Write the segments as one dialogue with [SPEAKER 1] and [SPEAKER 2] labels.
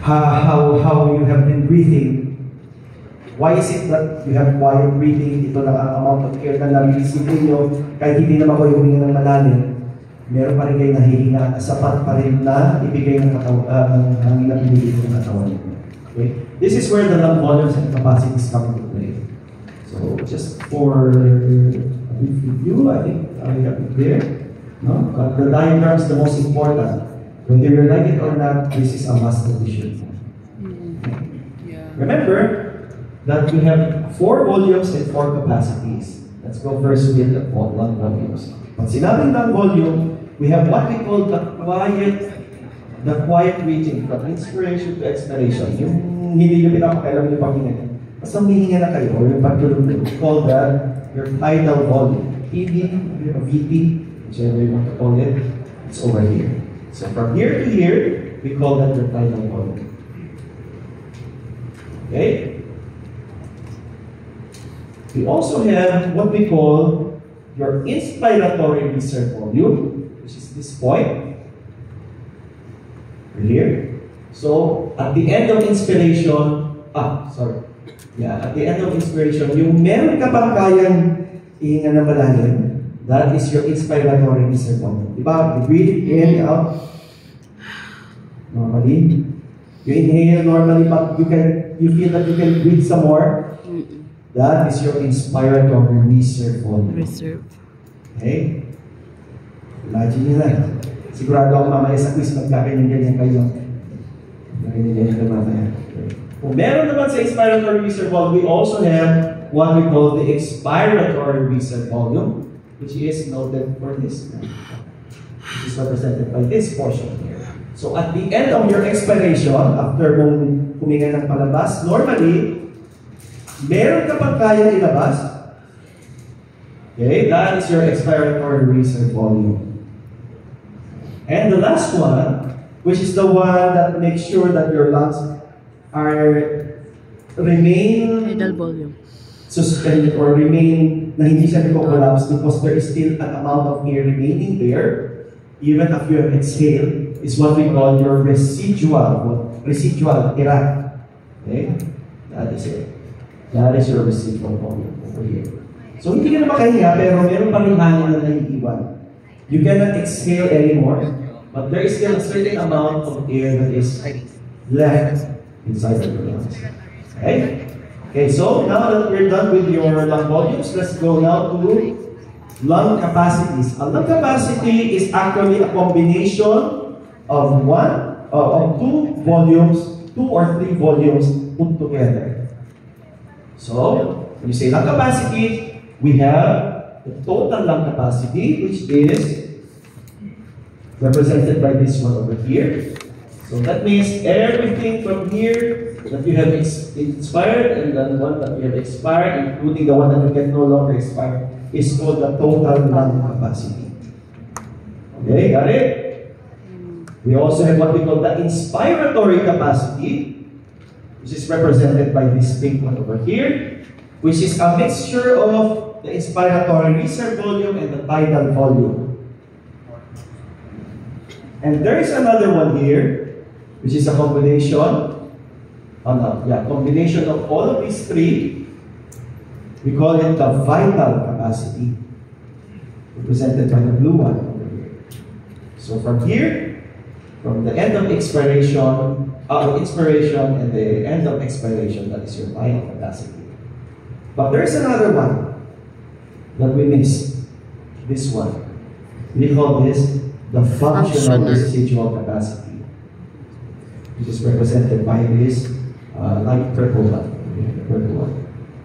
[SPEAKER 1] how you have been breathing. Why is it that you have quiet breathing? Ito lang ang amount of air na nare-receive ninyo. Kahit hindi naman kayo huminga ng malalim, meron pa rin kayo nahihinga at sapat pa rin na ibigay ng hangin na pinili ng katawan ninyo. Okay? This is where the lung volumes and capacities come into play. So, just for a brief review, I think I have it there. No? But the diagram is the most important. Whether you like it or not, this is a must condition.
[SPEAKER 2] Yeah.
[SPEAKER 1] Remember that we have 4 volumes and 4 capacities. Let's go first with the lung volumes. Pag sinabing lung volume, we have what we call the quiet breathing from inspiration to expiration. Yung hindi nyo pinapakailan yung paghinga. Basta humihinga na kayo, or yung pagtulog. We call that your tidal volume. PD, VT, whichever you want to call it, it's over here. So from here to here, we call that your tidal volume. Okay? We also have what we call your inspiratory reserve volume, which is this point. Here. So at the end of inspiration, at the end of inspiration, yung meron ka pang kayang ihinga na malalim, that is your inspiratory reserve volume. Diba? You breathe in, out. Normally. You inhale normally, but you feel that you can breathe some more. That is your inspiratory reserve volume. Okay? Imagine nyo na. Sigurado ako mamaya sa quiz magkakanyan-ganyan kayo. Magkakanyan-ganyan naman na yan. Kung meron naman sa inspiratory reserve volume, we also have what we call the expiratory reserve volume, which is noted for this. Which is represented by this portion here. So at the end of your expiration, after mong huminga ng palabas, normally, meron ka pang kaya ilabas. Okay, that is your expiratory reserve volume. And the last one, which is the one that makes sure that your lungs remain
[SPEAKER 2] tidal volume.
[SPEAKER 1] Suspended or remain na hindi siya nagko-collapse because there is still an amount of air remaining there, even after you have exhaled, is what we call your residual tira. Okay? That is it. That is your residual volume over here. So hindi ka na makahinga, pero meron pa rin hangin na naiiwan. You cannot exhale anymore, but there is still a certain amount of air that is left inside of your lungs. Okay? Okay, so now that we're done with your lung volumes, let's go now to lung capacities. A lung capacity is actually a combination of two or three volumes put together. So, when you say lung capacity, we have the total lung capacity, which is represented by this one over here. So that means everything from here that you have inspired and the one that you have expired, including the one that you can no longer expire, is called the total lung capacity. Okay, got it? We also have what we call the inspiratory capacity, which is represented by this pink one over here, which is a mixture of the inspiratory reserve volume and the tidal volume. And there is another one here, which is a combination of all of these three. We call it the vital capacity, represented by the blue one over here. So from here, from the end of inspiration and the end of expiration, that is your vital capacity. But there is another one that we missed. This one. We call this the functional residual capacity, which is represented by this light purple one.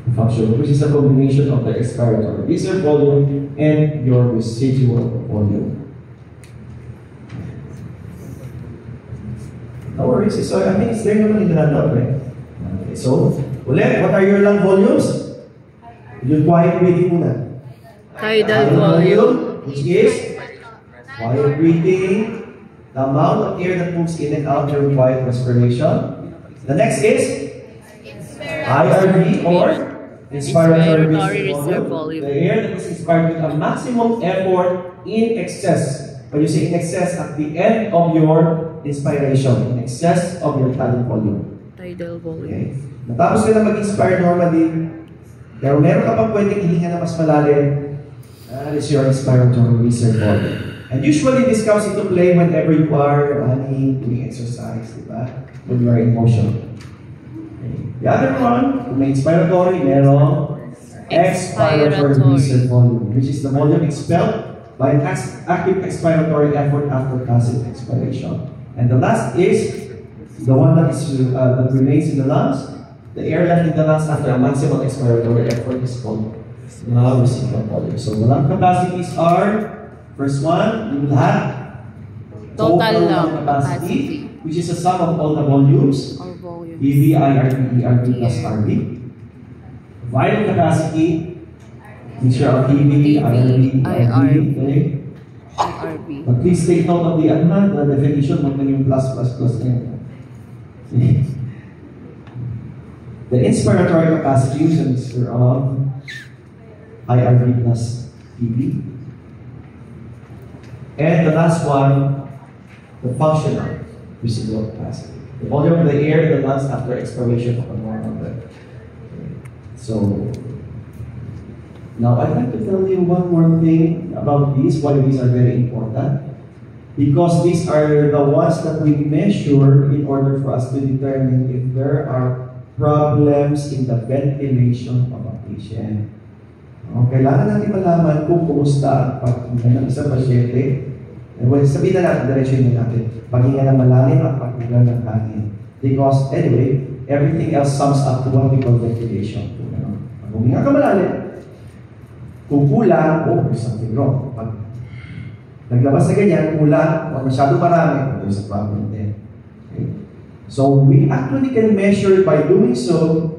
[SPEAKER 1] The functional, which is a combination of the expiratory reserve volume and your residual volume. No worries. So I think it's there naman in the handout, right? Okay, so, ulit, what are your lung volumes? Yung quiet breathing muna.
[SPEAKER 2] Tidal volume,
[SPEAKER 1] which is quiet breathing, the amount of air that moves in and out during quiet respiration. The next is IRV or inspiratory reserve volume. The air that is inspired with a maximum effort in excess. When you say in excess, at the end of your inspiration in excess of your tidal volume.
[SPEAKER 2] Tidal volume.
[SPEAKER 1] Okay? Natapos ka na mag-inspire normally, pero meron ka pang pwedeng ihinga na mas malalim, that is your inspiratory reserve volume. And usually this comes into play whenever you are running, doing exercise, di ba? When you are in motion. Okay. The other one, kung may inspiratory, merong expiratory reserve volume, which is the volume expelled by an active expiratory effort after passive expiration. And the last is the one that remains in the lungs. The air left in the lungs after a maximum expiratory effort is called residual volume. So the lung capacities are, first one, you will have
[SPEAKER 2] Total lung
[SPEAKER 1] capacity, which is a sum of all the volumes,
[SPEAKER 2] Or volume.
[SPEAKER 1] EV, IRV, ERV plus RV. Vital capacity, mixture of EV, IRV, ERV, okay?
[SPEAKER 2] IRB.
[SPEAKER 1] But please take note of the definition, wag na yung plus na yun. The inspiratory capacity is a mixture of IRV plus EV. And the last one, the functional residual capacity. The volume of the air in the lungs after expiration of a normal breath. So, now I'd like to tell you one more thing about these, why these are very important. Because these are the ones that we measure in order for us to determine if there are problems in the ventilation of a patient. Kailangan natin malaman kung kumusta ang paghinga ng isang pasyente. Well, sabihin na natin, diretsyon na natin, paghinga ng malalim at paghinga ng hangin. Because, anyway, everything else sums up to what we call ventilation. Pag huminga ka malalim, kung kulang, there's something wrong. Pag naglabas na ganyan, kulang, o masyado marami, there's a problem there. Okay? So, we actually can measure by doing so,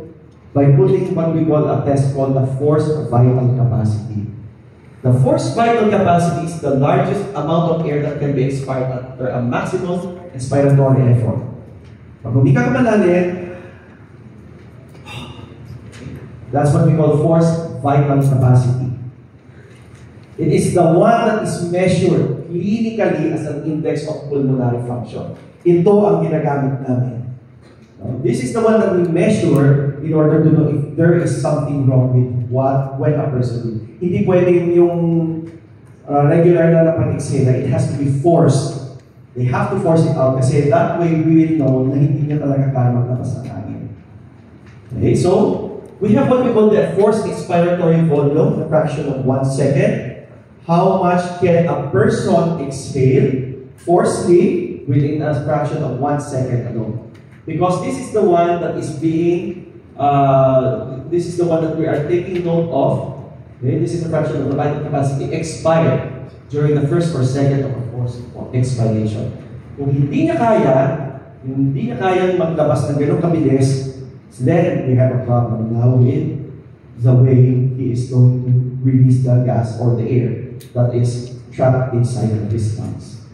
[SPEAKER 1] by putting what we call a test called the forced vital capacity. The forced vital capacity is the largest amount of air that can be expired after a maximum expiratory effort. Pag huminga ka malalim, that's what we call forced vital capacity. It is the one that is measured clinically as an index of pulmonary function. Ito ang ginagamit namin. This is the one that we measure in order to know if there is something wrong with when a person will. Hindi pwede yung regular na pag-exhale. It has to be forced. They have to force it out kasi that way we will know na hindi niya talaga kaya maglabas ng hangin. Okay, so we have what we call the forced expiratory volume, a fraction of 1 second. How much can a person exhale forcefully within a fraction of 1 second alone? Because this is the one that is being, this is the one that we are taking note of. Okay? This is the fraction of the vital capacity expired during the first or second of a forced expiration. Kung hindi niya kayang maglabas ng ganong kabilis, then we have a problem now with the way he is going to release the gas or the air that is trapped inside of his lungs.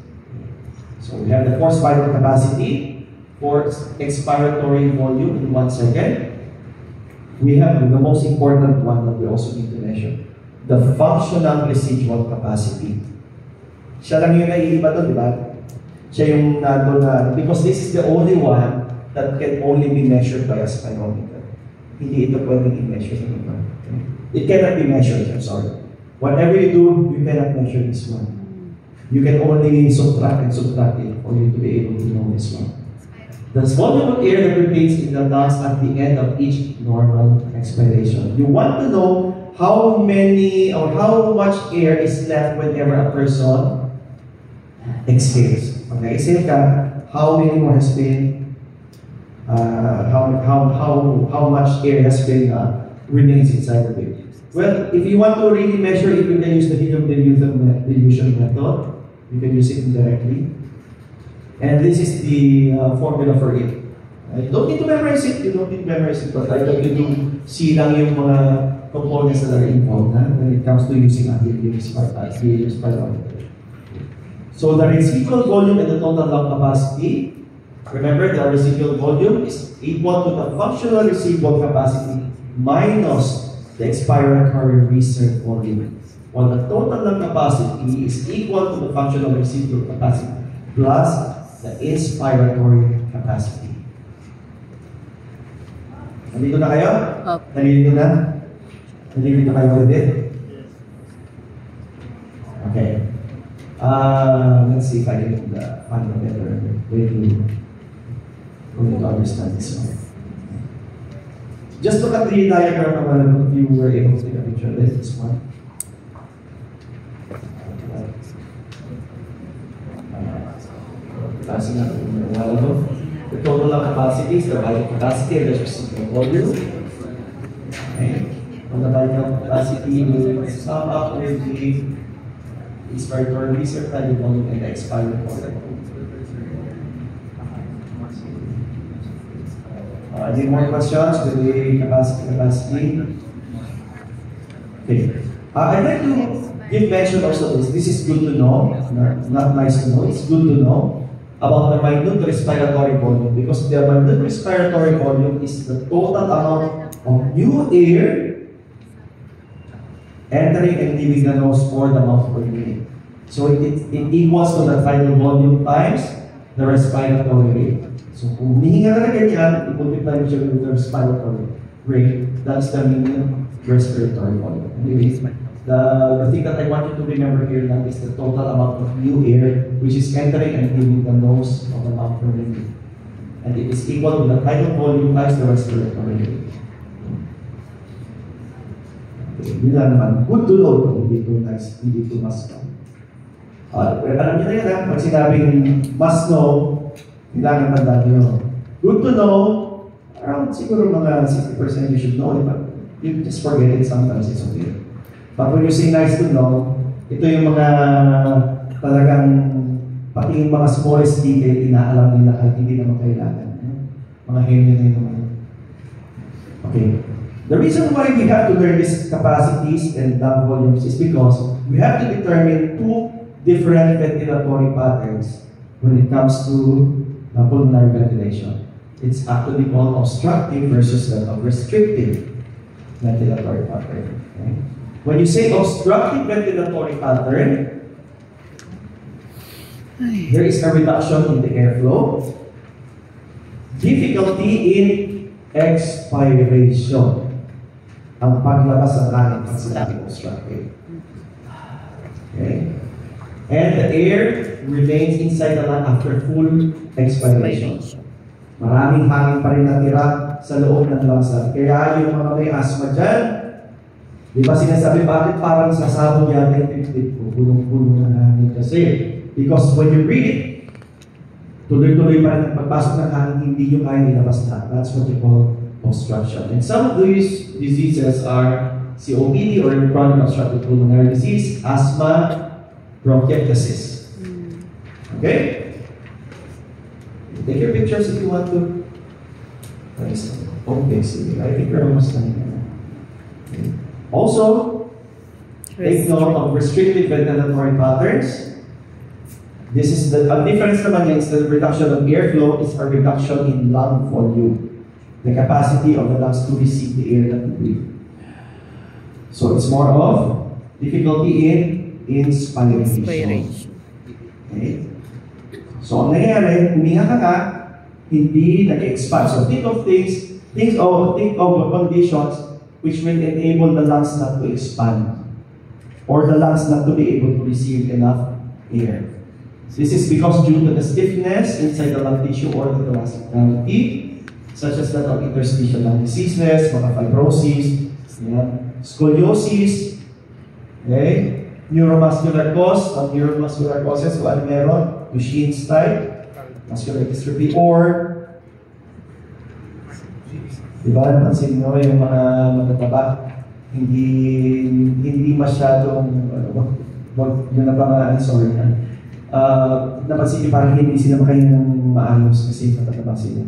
[SPEAKER 1] So we have the forced vital capacity, forced expiratory volume in 1 second. We have the most important one that we also need to measure, the functional residual capacity. Siya lang yung naiiba doon, di ba? Siya yung nandun na, because this is the only one that can only be measured by a spirometer. Hindi ito pwedeng i-measure. It cannot be measured, I'm sorry. Whatever you do, you cannot measure this one. You can only subtract and subtract it for you to be able to know this one. The volume of air that remains in the lungs at the end of each normal expiration. You want to know how many or how much air is left whenever a person exhales. Pag nag-exhale ka, how many more has been, how much air has been remains inside of it. Well, if you want to really measure it, you can use the helium diffusion method. You can use it indirectly. And this is the formula for it. You don't need to memorize it. But I'd like you to see lang yung mga components that are involved when it comes to using a helium spirometer. So the residual volume and the total lung capacity. Remember, the residual volume is equal to the functional residual capacity minus the expiratory reserve volume. While the total lung capacity is equal to the functional residual capacity plus the inspiratory capacity. Nandito na kayo? Nandito na? Nandito kayo with it? Okay. Let's see if I can find a better way to understand this one. Just look at the diagram if you were able to take a picture of this one. The total of capacity is the vital capacity and the specific volume. Okay. On the vital capacity, we sum up with the inspiratory research value volume and the expiratory volume. Any more questions with the capacity? Okay. I'd like to give mention also this is good to know, not nice to know, it's good to know about the minute respiratory volume, because the minute respiratory volume is the total amount of new air entering and leaving the nose or the mouth per minute. So it equals to the final volume times the respiratory rate. So kung humihinga ka na ganyan, i-multiply mo siya with the respiratory rate, that's the minute respiratory volume. Anyways, the thing that I want you to remember here now is the total amount of new air which is entering and leaving the nose of the mouth per minute. And it is equal to the final volume times the respiratory rate. Okay, yun lang naman. Good to know ito. Hindi ito nice, hindi ito must know. Alam niyo na yan, pag sinabing must know, kailangan tandaan nyo. Good to know, around siguro mga 60% you should know it, but you just forget it sometimes, it's okay. But when you say nice to know, ito yung mga talagang pati yung mga smallest detail, inaalam nila kahit hindi naman kailangan. Mga henyo na yun. Okay. The reason why we have to learn these capacities and lung volumes is because we have to determine two different ventilatory patterns when it comes to pulmonary ventilation. It's actually called obstructive versus that of restrictive ventilatory pattern. Okay? When you say obstructive ventilatory pattern, there is a reduction in the airflow, difficulty in expiration. Ang paglabas ng hangin pag sinabing obstructive. Okay? And the air remains inside the lung after full expiration. Maraming hangin pa rin natira sa loob ng lungs natin. Kaya yung mga may asthma dyan, di ba sinasabi, bakit parang sasabog yata yung tip-tip ko, pulong-pulong ng hangin? Kasi, because when you breathe, tuloy-tuloy pa rin ang pagpasok ng hangin, hindi yung kaya nilabas na. That's what you call obstruction. And some of these diseases are COPD or chronic obstructive pulmonary disease, asthma, bronchiectasis. Okay? Take your pictures if you want to. Nice. Okay, sige. I think we're almost done here. Okay. Also, take note of restricted ventilatory patterns. This is the difference naman yan, instead of reduction of airflow, is a reduction in lung volume. The capacity of the lungs to receive the air that we breathe. So it's more of difficulty in inspiration. Okay? So ang nangyayari, huminga ka nga, hindi nag-expand. So think of conditions which will enable the lungs not to expand or the lungs not to be able to receive enough air. This is because due to the stiffness inside the lung tissue or the thoracic cavity, such as that of interstitial lung diseases, mga fibrosis, scoliosis, okay? Neuromuscular cause, of neuromuscular causes, kung ano meron, Cushing's type, muscular dystrophy, or diba, napansin nyo yung mga matataba, hindi masyadong, yun na ba sorry, napansin nyo parang hindi sila makain ng maayos kasi matataba sila.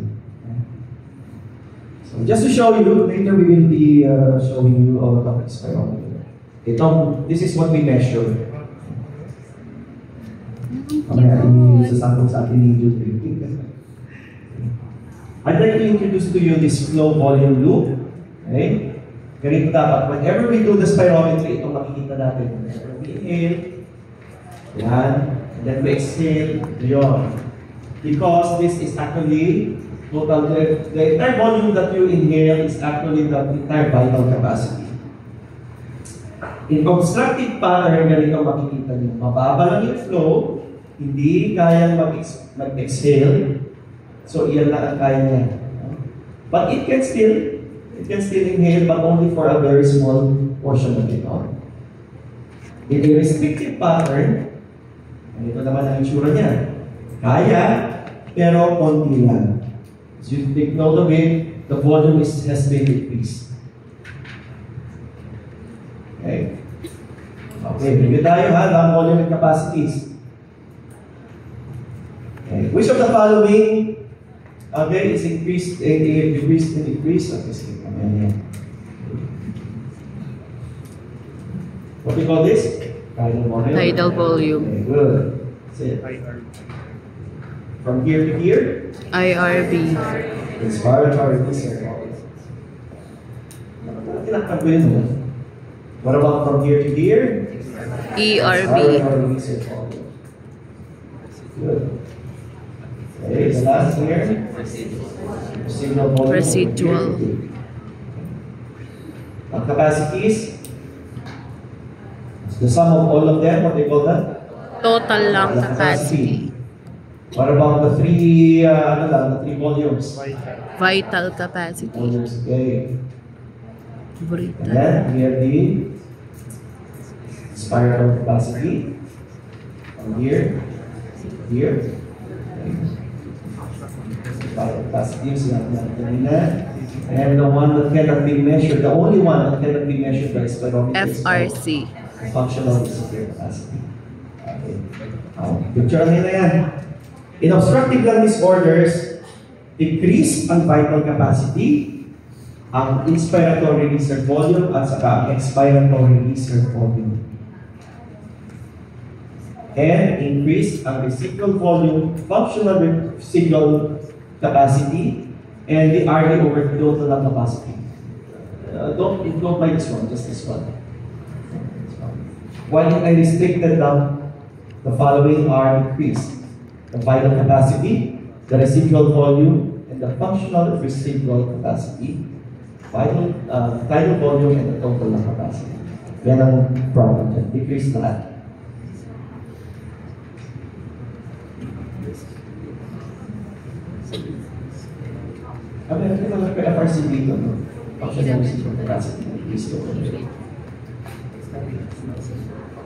[SPEAKER 1] So just to show you, later we will be showing you all the topics by all. This is what we measure. Mamaya isasangkot sa atin ni Jude. I'd like to introduce to you this flow volume loop. Okay? Ganito dapat. Whenever we do the spirometry, itong makikita natin. Whenever we inhale, yan. And then we exhale, yun. because this is actually total, the entire volume that you inhale is actually the entire vital capacity. In obstructive pattern, ganito makikita nyo. Mababa lang yung flow, hindi kayang mag-exhale, so iyan lang ang kaya niya. But it can still inhale, but only for a very small portion of it. In a restrictive pattern, ito naman ang itsura niya. Kaya, pero konti lang. So you take note of it, the volume has been decreased. Okay. Okay, review tayo ha, ang volume and capacities. Okay. Which of the following, okay, is increased, decreased, and decreased? Okay, sige, what do you call this? Tidal volume.
[SPEAKER 2] Tidal volume.
[SPEAKER 1] Okay, good. That's it. From here to here?
[SPEAKER 2] IRB.
[SPEAKER 1] Inspiratory research. Tinakpan ko yun. What about from here to here?
[SPEAKER 2] ERB.
[SPEAKER 1] Inspiratory research. Good. Okay, the last here? Residual volume.
[SPEAKER 2] Residual.
[SPEAKER 1] Ang capacities? The sum of all of them, what do you call that?
[SPEAKER 2] Total lang capacity.
[SPEAKER 1] What about the three, the three volumes?
[SPEAKER 2] Vital capacity.
[SPEAKER 1] Volumes, okay. And
[SPEAKER 2] Vital.
[SPEAKER 1] then we have the spiral capacity. From here, here. Okay. Spiral capacity, sinabi natin kanina. And the one that cannot be measured, the only one that cannot be measured by spirometer is
[SPEAKER 2] FRC.
[SPEAKER 1] functional reciprocal capacity. Okay. Picture nila yan. In obstructive lung disorders, decrease ang vital capacity, ang inspiratory reserve volume, at saka ang expiratory reserve volume. And increase ang residual volume, functional residual capacity, and the RD over total lung capacity. Don't mind this one, just this one. While I restricted them, the following are increased. The vital capacity, the residual volume, and the functional residual capacity, tidal volume, and the total lung capacity. Yan ang problem dyan. Decrease lahat. Kami naman pa FRC dito, no? Functional residual capacity. Decrease the volume.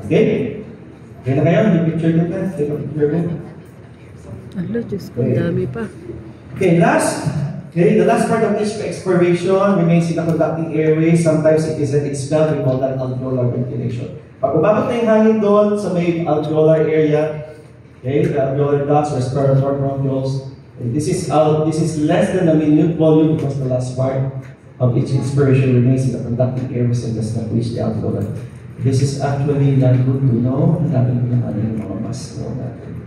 [SPEAKER 1] Okay? Okay na kayo? Yung picture nyo na? Take a picture nyo.
[SPEAKER 2] Ala, Diyos ko, dami pa.
[SPEAKER 1] Okay, the last part of each expiration remains in the conducting airway. Sometimes it isn't expelled. We call that alveolar ventilation. Pag umabot na yung hangin doon sa may alveolar area, okay, the alveolar ducts, respiratory bronchioles, this is less than a minute volume because the last part of each expiration remains in the conducting airways and does not reach the alveolar. This is actually not good to know. Hanapin ko naman yung mga mas know natin.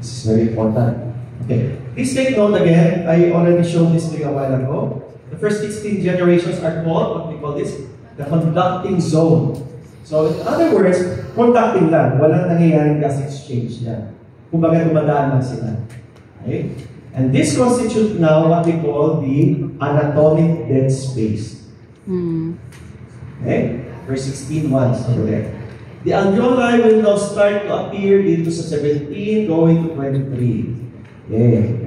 [SPEAKER 1] This is very important. Okay. Please take note again. I already showed this to you a while ago. The first 16 generations are called, what we call this, the conducting zone. So in other words, conducting lang. Walang nangyayaring gas exchange yan. Kumbaga dumadaan lang sila. Okay? And this constitutes now what we call the anatomic dead space. Okay? Verse 16, once over there. The alveoli will now start to appear dito sa 17 going to 23. Okay,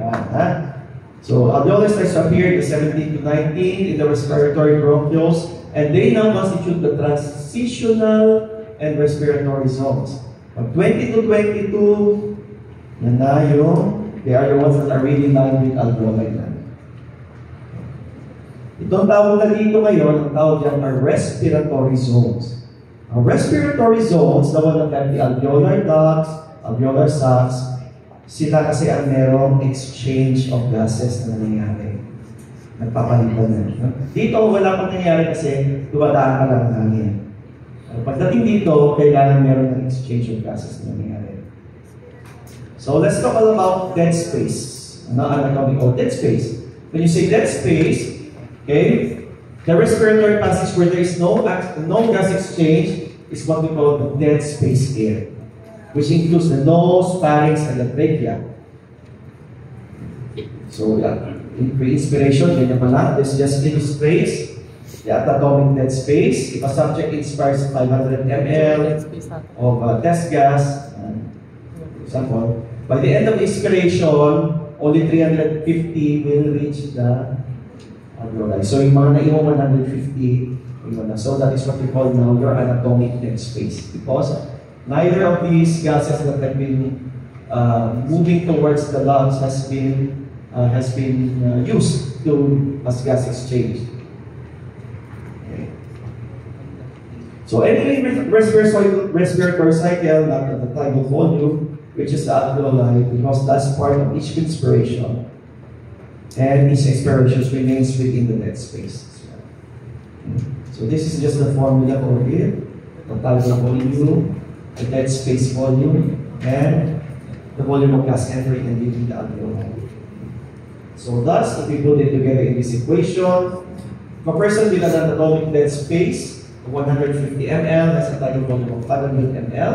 [SPEAKER 1] so alveoli starts to appear in the 17 to 19 in the respiratory bronchioles, and they now constitute the transitional and respiratory zones. From 20 to 22, yan na yung, they are the ones that are really lined with alveoli na. Itong tawag na dito ngayon, ang tawag dyan are respiratory zones. Ang respiratory zones, the one that have the alveolar ducts, alveolar sacs, sila kasi ang merong exchange of gases na nangyayari. Nagpapalitan na. Dito, wala pang nangyayari kasi dumadaan pa lang ang hangin. Pagdating dito, kailangan meron ng exchange of gases na nangyayari. So let's talk about dead space. Ano ang called dead space? When you say dead space, okay, the respiratory passage where there is no gas exchange is what we call the dead space air. which includes the nose, pharynx, and the trachea. So, pre-inspiration, ganyan pa lang. This just illustrates the atomic dead space. If a subject inspires 500 ml of test gas, for example, by the end of inspiration, only 350 will reach the alveoli. So, yung mga naiwan 150, so that is what we call now your anatomic dead space. Because neither of these gases that have been moving towards the lungs has been used to as gas exchange. Okay. So any respiratory cycle, not at the time of volume, which is the alveoli, because that's part of each inspiration, and each expiration remains within the dead space. So this is just the formula over here: the total volume, the dead space volume, and the volume of gas entering and leaving the alveoli. So thus, if we put it together in this equation, if a person with an atomic dead space of 150 ml has a total volume of 500 ml,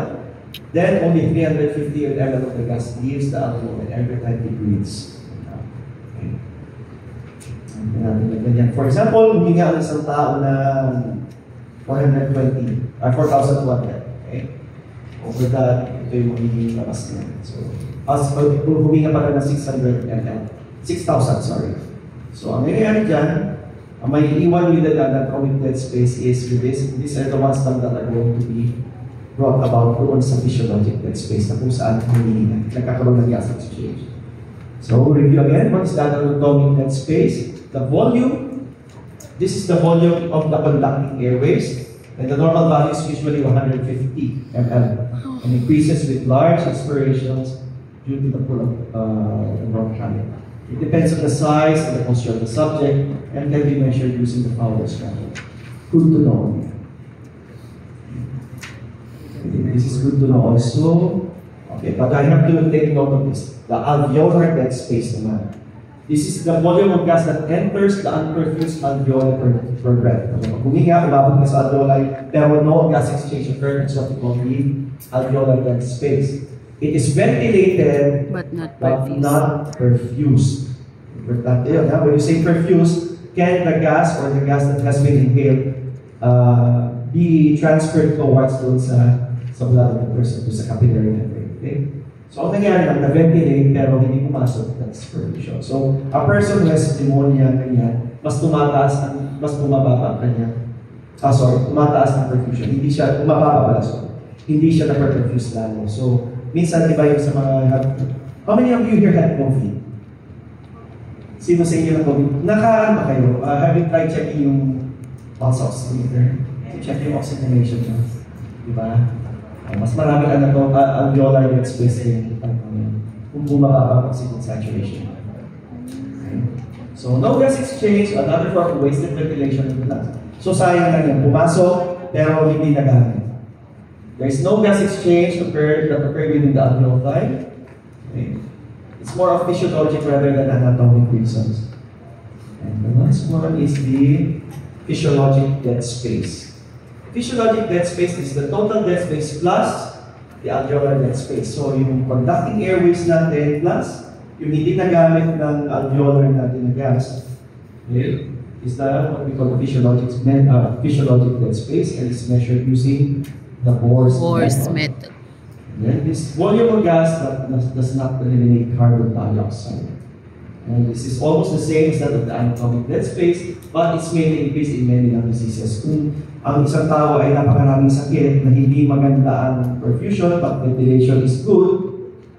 [SPEAKER 1] then only 350 ml of the gas leaves the alveoli every time he breathes. Okay. For example, hindi nga ang isang tao na 420, 4,200. Okay? Over that, ito yung magiging labas niya. So, huminga pa na 600 ml. 6,000, sorry. So, ang nangyayari dyan, ang may iwan with the atomic dead space is with this. These are the ones that are going to be brought about doon sa physiologic dead space na kung saan humihinga. Nagkakaroon ng gas exchange. So, review again. What is that atomic dead space? The volume. This is the volume of the conducting airways. And the normal value is usually 150 ml. And increases with large expirations due to the pull of bronchitis. It depends on the size and the posture of the subject and can be measured using the Fowler's method. Good to know. This is good to know also. Okay, but I have to take note of this. The alveolar dead space naman. This is the volume of gas that enters the unperfused alveoli per breath. Huminga, umabot ka sa alveoli, pero no gas exchange occurred. That's what we call the alveolar dead space. It is ventilated
[SPEAKER 2] But not
[SPEAKER 1] perfused. Importante yun, ha? When you say perfused, can the gas or the gas that has been inhaled be transferred towards doon sa blood of the person, to sa capillary network? Okay? So, ang nangyari lang, na-ventilate pero hindi pumasok, that's perfusion. So, a person who has pneumonia, ganyan, mas bumababa ang kanya. Tumataas ang perfusion. Hindi siya, bumababa pala, hindi siya na-perfuse lalo. So, minsan, iba yung sa mga, how many of you here had COVID? Sino sa inyo na COVID? Naka-ano ba kayo? Have you tried checking yung pulse oximeter? Check yung oxygenation nyo. Diba? Mas marami na ito, alveolar dead space din. Kung bumababa ang oxygen saturation. Okay. So, no gas exchange, another form of wasted ventilation of the lungs. So, sayang lang yan. Pumasok, pero hindi nagamit. There is no gas exchange that occurred within the alveoli. Okay. It's more of physiologic rather than anatomic reasons. And the last one is the physiologic dead space. Physiologic dead space is the total dead space plus the alveolar dead space. So yung conducting airways natin plus yung hindi nagamit ng alveolar natin na gas, okay, is the what we call the physiologic dead space, and it's measured using the Bohr's method. Then this volume of gas that does not eliminate carbon dioxide. And this is almost the same as that of the anatomic dead space, but it's mainly increased in many lung diseases. Kung ang isang tao ay napakaraming sakit na hindi maganda ang perfusion, but ventilation is good,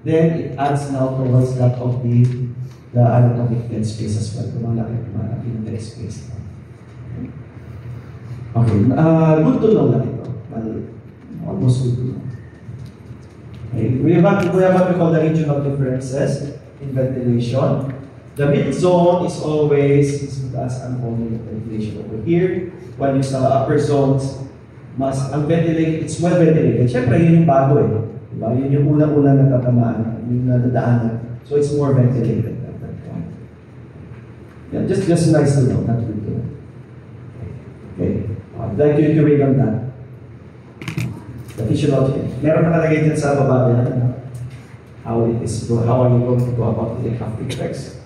[SPEAKER 1] then it adds now towards that of the anatomic dead space as well. Tumalaki yung dead space. Okay, good to know lang ito. Almost good to know. Okay. We have what we call the regional differences in ventilation. The mid zone is always as an only ventilation over here. While yung sa upper zones, ang ventilate, it's well ventilated. Siyempre, yun yung bago eh. Diba? Yun yung unang-unang natatamaan, yung nadadaanan. So it's more ventilated at that point. Yeah, just nice to know, not good to know. Okay. I'd like you to read on that. The physiology. Meron nakalagay dyan sa baba yan. How are you going to go about the reflex?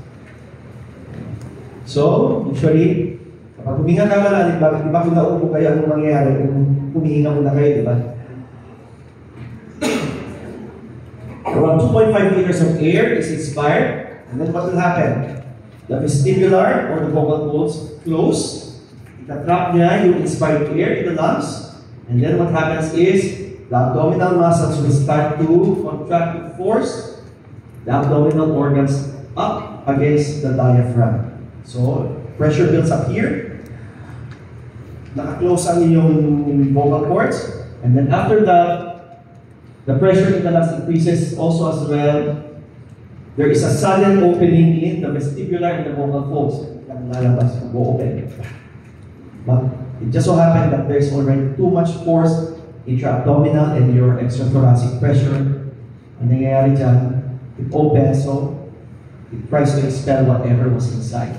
[SPEAKER 1] So, usually, kapag huminga ka malalim, bakit kung naupo kayo, anong mangyayari kung humihinga muna kayo, di ba? Around 2.5 liters of air is inspired, and then what will happen? The vestibular or the vocal folds close, itatrap niya yung inspired air in the lungs, and then what happens is, the abdominal muscles will start to contract with force, the abdominal organs up against the diaphragm. So, pressure builds up here, naka-close ang inyong vocal cords, and then after that, the pressure in the lungs increases also as well. There is a sudden opening in the vestibular and the vocal folds. Ang lalabas, go-open. But it just so happened that there's already too much force intra-abdominal and your extrathoracic pressure. Ang nangyayari dyan, it opens, so it tries to expel whatever was inside.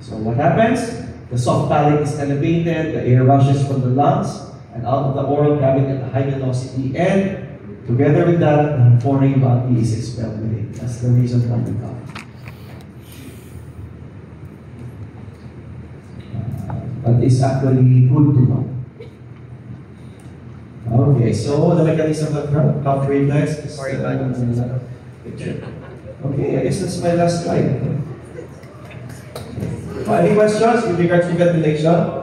[SPEAKER 1] So what happens? The soft palate is elevated, the air rushes from the lungs and out of the oral cavity at a high velocity, and together with that, the foreign body is expelled with it. That's the reason why we cough. But it's actually good to know. Okay, so the mechanism of cough reflex is okay, I guess that's my last slide. Any questions with regards to ventilation?